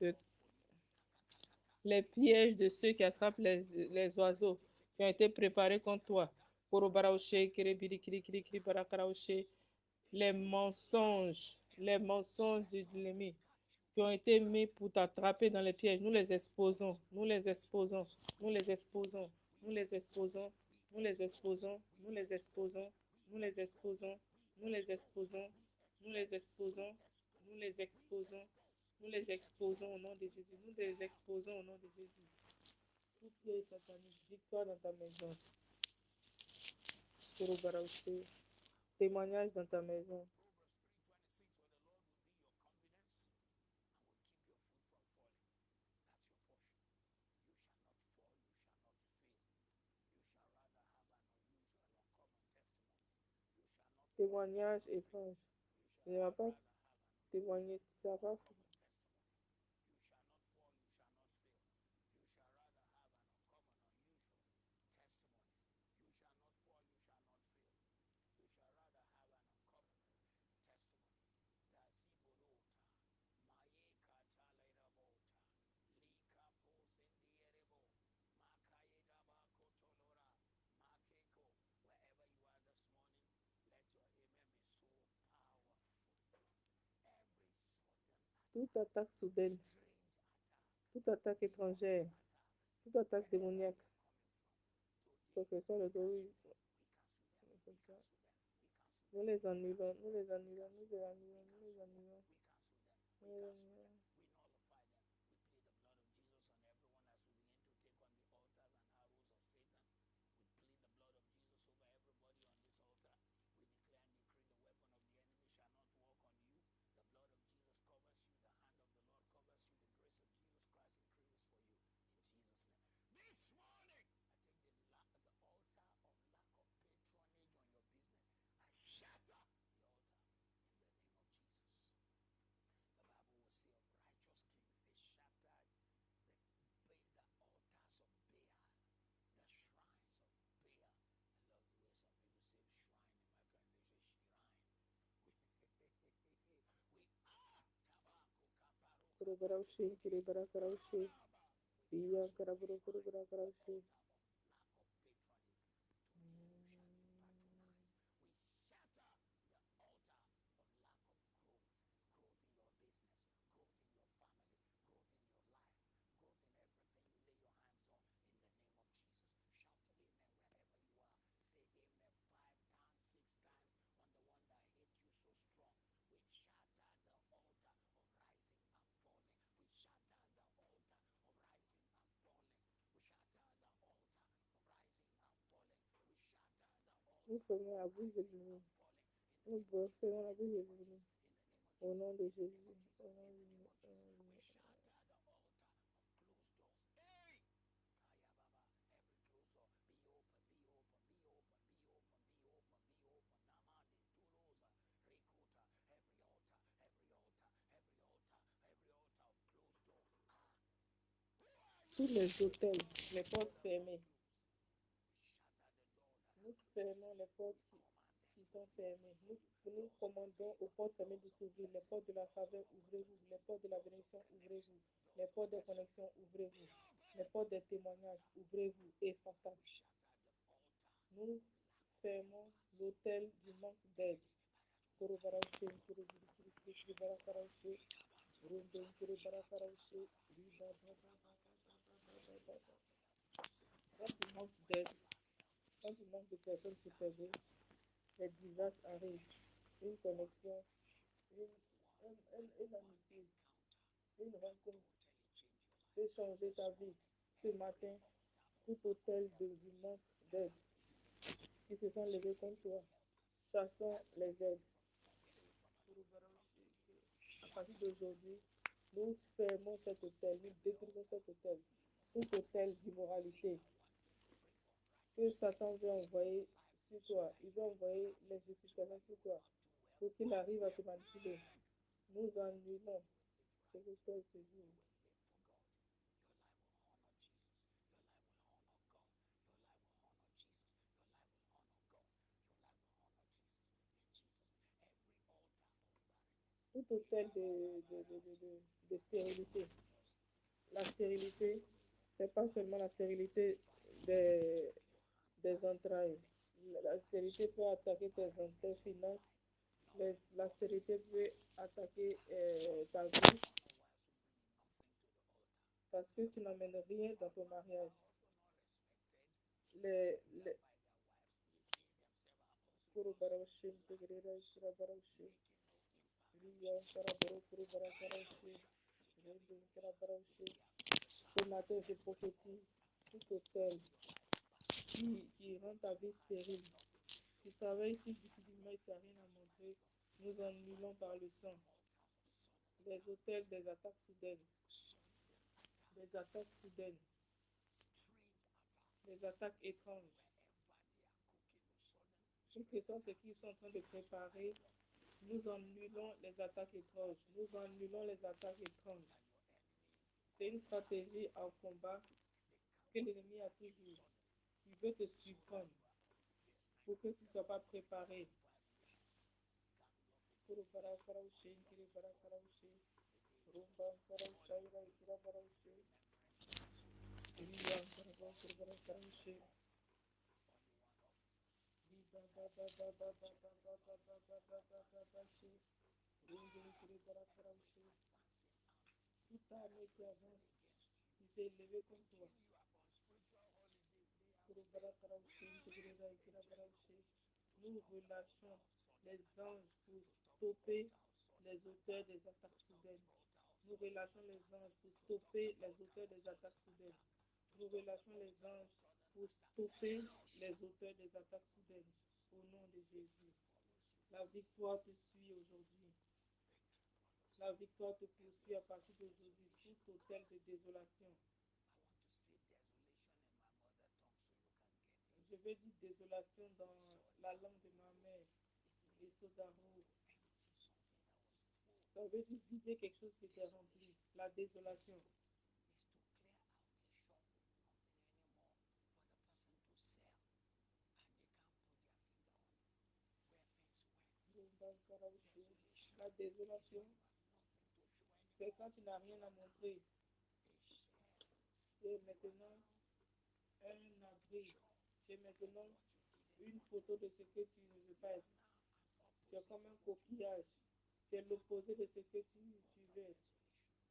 De les pièges de ceux qui attrapent les oiseaux qui ont été préparés contre toi. Les mensonges de l'ennemi qui ont été mis pour t'attraper dans les pièges, nous les exposons, nous les exposons, nous les exposons, nous les exposons, nous les exposons, nous les exposons, nous les exposons, nous les exposons, nous les exposons, nous les exposons, nous les exposons au nom de Jésus, nous les exposons au nom de Jésus. Tout piège satanique, victoire dans ta maison. Témoignage dans ta maison. Témoignage étrange. Il ne va pas témoigner, ça va. Toute attaque soudaine, toute attaque étrangère, toute attaque démoniaque, que ça le dos, nous les annulons, nous les annulons, nous les annulons, nous les annulons, nous les annulons. Nous ferons la bouche de l'ennemi. Nous ferons la bouche de l'ennemi. Au nom de Jésus. Au nom de tous les hôtels, les portes fermées. Nous fermons les portes qui sont fermées. Nous commandons aux portes fermées de s'ouvrir. Les portes de la faveur, ouvrez-vous. Les portes de la bénédiction, ouvrez-vous. Les portes de connexion, ouvrez-vous. Les portes des témoignages, ouvrez-vous. Et Fata. Nous fermons l'hôtel du manque d'aide. Quand tu manques d'aide, Quand il manque de personnes pour t'aider, les désastres arrivent. Une connexion, une amitié, une rencontre peut changer ta vie. Ce matin, tout hôtel du manque d'aide qui se sont levés contre toi, chassons les aides. À partir d'aujourd'hui, nous fermons cet hôtel, nous détruisons cet hôtel, tout hôtel d'immoralité que Satan veut envoyer sur toi. Il veut envoyer les justifications sur toi pour qu'il arrive à te manipuler. Nous annulons ce hôtel ce jour. Tout hôtel de stérilité. La stérilité, c'est pas seulement la stérilité des, des entrailles. La stérilité peut attaquer tes finances. La stérilité peut attaquer ta vie parce que tu n'amènes rien dans ton mariage. Les Kuru Baroshin, Tigrera, Shira Baroshi, Riyan Karabaro, Kuru Barakarashi, Rendin Karabarashi. Ce matin, je prophétise tout hôtel qui rend ta vie stérile. Tu travailles si difficilement et tu n'as rien à montrer. Nous annulons par le sang les hôtels des attaques soudaines, des attaques étranges. Quel que soit ce qu'ils sont en train de préparer, nous annulons les attaques étranges. Nous annulons les attaques étranges. C'est une stratégie en combat que l'ennemi a toujours. Il veut te surprendre pour que tu ne sois pas préparé. Toute armée qui avance, qui s'est élevée contre toi. Nous relâchons les anges pour stopper les auteurs des attaques soudaines. Nous relâchons les anges pour stopper les auteurs des attaques soudaines. Nous relâchons les anges pour stopper les auteurs des attaques soudaines. Au nom de Jésus. La victoire te suit aujourd'hui. La victoire te poursuit à partir d'aujourd'hui. Tout hôtel de désolation. Je vais dire désolation dans la langue de ma mère. Et Sodaro. Ça veut dire vider quelque chose qui était rempli. La désolation. La désolation, c'est quand tu n'as rien à montrer. C'est maintenant un abri. C'est maintenant une photo de ce que tu ne veux pas être. Tu es comme un coquillage. C'est l'opposé de ce que tu veux être.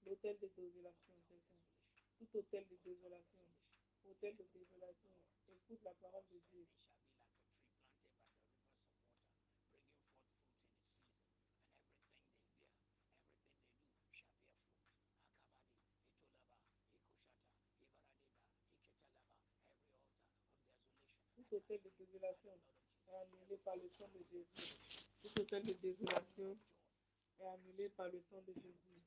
L'hôtel de désolation, c'est ça. Tout hôtel de désolation. Hôtel de désolation. Écoute la parole de Dieu. Tout hôtel de désolation est annulé par le sang de Jésus. Tout hôtel de désolation est annulé par le sang de Jésus.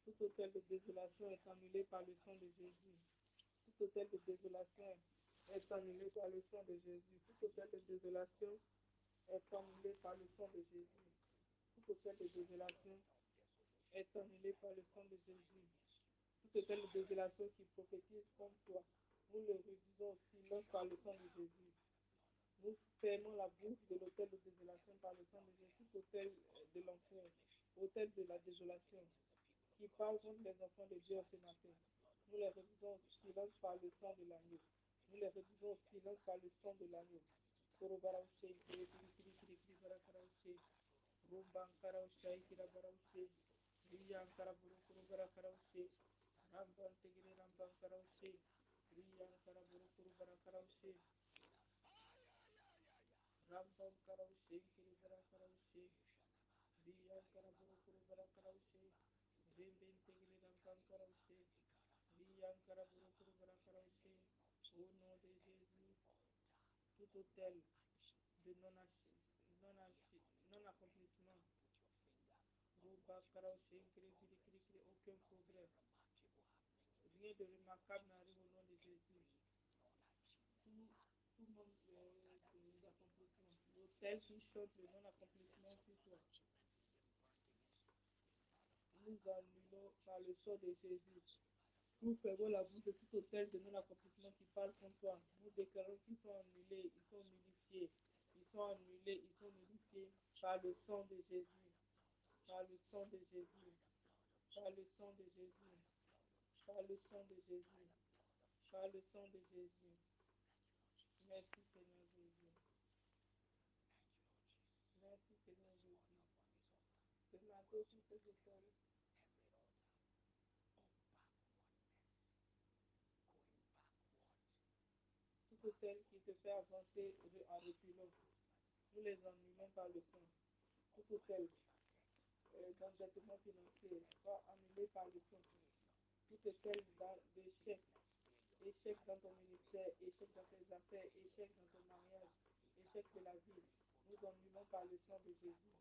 Tout hôtel de désolation est annulé par le sang de Jésus. Tout hôtel de désolation est annulé par le sang de Jésus. Tout hôtel de désolation est annulé par le sang de Jésus. Tout hôtel de désolation est annulé par le sang de Jésus. Tout hôtel de désolation qui prophétise contre toi, nous le réduisons au silence par le sang de Jésus. Nous fermons la bouche de l'hôtel de désolation par le sang de Jésus. Tout hôtel de l'enfer, hôtel de la désolation, qui parle contre les enfants de Dieu ce matin. Nous les réduisons au silence par le sang de l'agneau. Nous les réduisons au silence par le sang de l'agneau. rampam karaushe, kiribara karaushe, biyan karaburu kurubara karaushe, bimbin tegri rampam karaushe, biyan karaburu kurubara karaushe, au nom de Jésus, tout hôtel de non-accomplissement, aucun progrès, rien de remarquable n'arrive au nom de Jésus. Tout le monde des accomplissements. L'hôtel qui chante le non-accomplissement sur toi. Nous annulons par le sort de Jésus. Nous fermons la bouche de tout hôtel de non-accomplissement qui parle contre toi. Nous déclarons qu'ils sont annulés, ils sont nullifiés. Ils sont annulés, ils sont nullifiés par le sang de Jésus. Par le sang de Jésus. Par le sang de Jésus. Par le sang de Jésus. Par le sang de Jésus. Merci Seigneur Jésus. Merci Seigneur Jésus. Ce matin sur cet hôtel, tout hôtel qui te fait avancer en reculant, nous les annulons par le sang. Tout hôtel d'endettement financier soit annulé par le sang. Tout hôtel d'échec, échec dans ton ministère, échec dans tes affaires, échec dans ton mariage, échec de la vie, nous annulons par le sang de Jésus.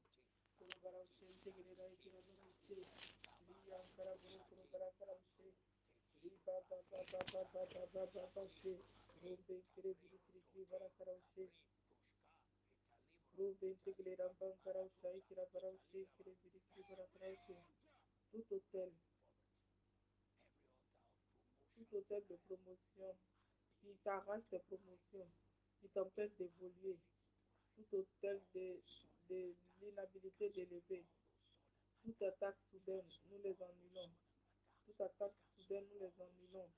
Tout hôtel de promotion qui t'arrache tes promotions, qui t'empêche d'évoluer, tout hôtel de l'inhabilité d'élever, toute attaque soudaine, nous les annulons. Toute attaque soudaine, nous les annulons.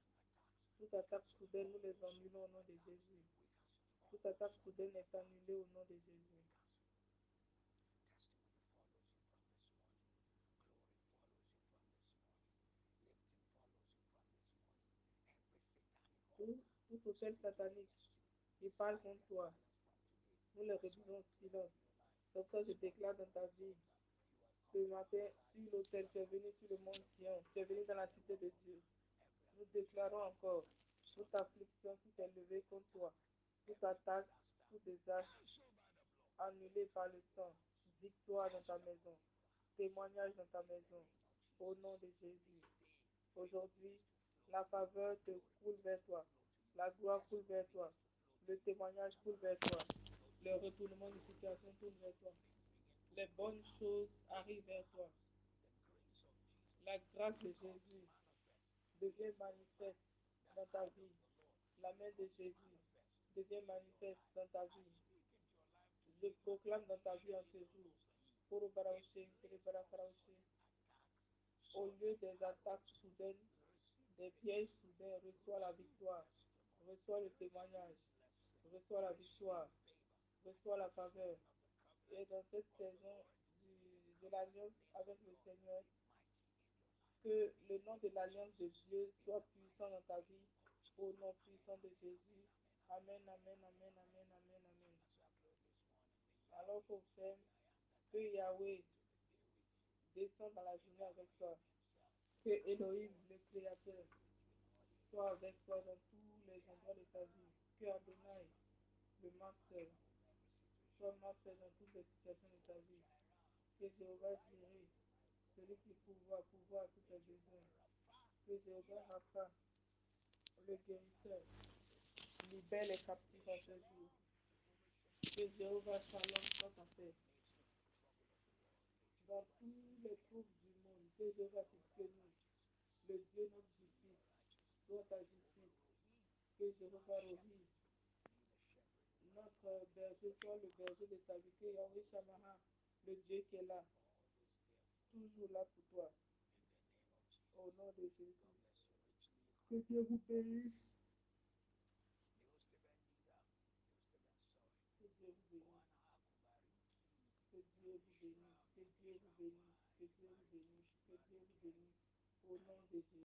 Toute attaque soudaine, nous les annulons au nom de Jésus. Toute attaque soudaine est annulée au nom de Jésus. Tout hôtel satanique qui parle contre toi, nous les réduisons au silence. Donc ça, je déclare dans ta vie. Ce matin, sur l'autel, tu es venu sur le mont Sion, tu es venu dans la cité de Dieu. Nous déclarons encore toute affliction qui s'est levée contre toi, toute attaque, tout désastre, annulé par le sang, victoire dans ta maison, témoignage dans ta maison, au nom de Jésus. Aujourd'hui, la faveur te coule vers toi, la gloire coule vers toi, le témoignage coule vers toi, le retournement de situation tourne vers toi, les bonnes choses arrivent vers toi. La grâce de Jésus devient manifeste dans ta vie. La main de Jésus devient manifeste dans ta vie. Je proclame dans ta vie en ce jour, au lieu des attaques soudaines, des pièges soudains, reçois la victoire, reçois le témoignage, reçois la victoire, reçois la faveur. Et dans cette saison de l'alliance avec le Seigneur, que le nom de l'alliance de Dieu soit puissant dans ta vie, au nom puissant de Jésus. Amen, amen, amen, amen, amen, amen. Alors qu'observe que Yahweh descend dans la journée avec toi, que Elohim, le Créateur, soit avec toi dans tous les endroits de ta vie, que Adonai, le Master, soit Master dans toutes les situations de ta vie, que Jéhovah Jireh, celui qui pourvoit à tous tes besoins, que Jéhovah Rapha, le guérisseur, libère les captifs à ce jour, que Jéhovah Shalom soit ta paix. Dans tous les troubles du monde, que Jéhovah nous, le Dieu notre justice, soit ta justice, que Jéhovah Rohi, notre berger, soit le berger de ta vie, que Yahweh Shamaha, le Dieu qui est là, toujours là pour toi, au nom de Jésus. Que Dieu vous bénisse. Que Dieu vous bénisse. Que Dieu vous bénisse. Que Dieu vous bénisse. Que Dieu vous bénisse. Que Dieu vous bénisse. Au nom de Jésus.